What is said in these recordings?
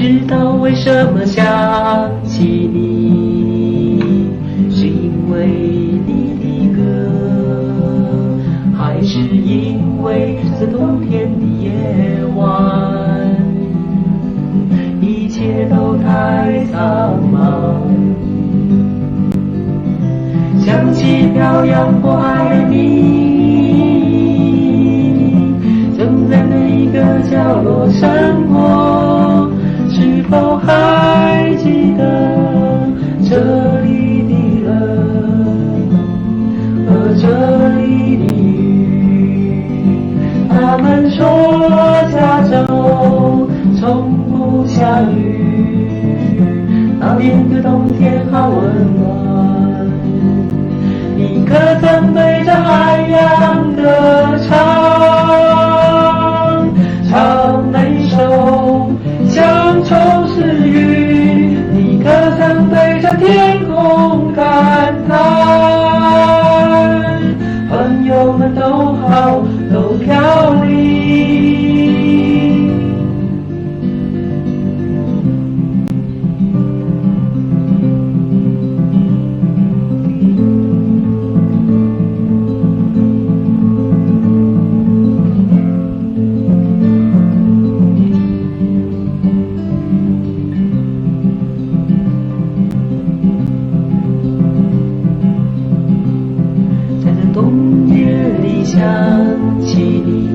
知道为什么想起你，是因为你的歌，还是因为这冬天的夜晚，一切都太苍茫。想起漂洋过海的你，正在哪个角落生活？是否还记得这里的人和这里的雨？他们说加州从不下雨，那年的冬天好温暖。你可曾背着海洋歌唱，唱那首乡愁诗语？你可曾对着天空感叹，朋友们都好，都飘零。冬夜里想起你，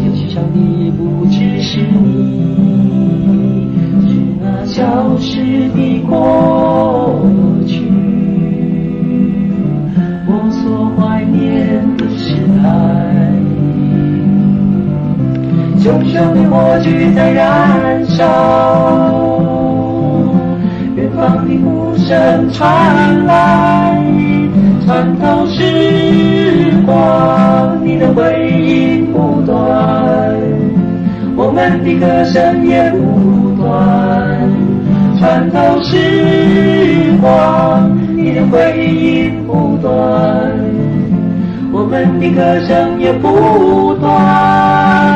游戏上的也不只是你，是那消失的过去，我所怀念的时代。熊熊的火炬在燃烧，远方的鼓声传来，穿透时光，你的回音不断，我们的歌声也不断。穿透时光，你的回音不断，我们的歌声也不断。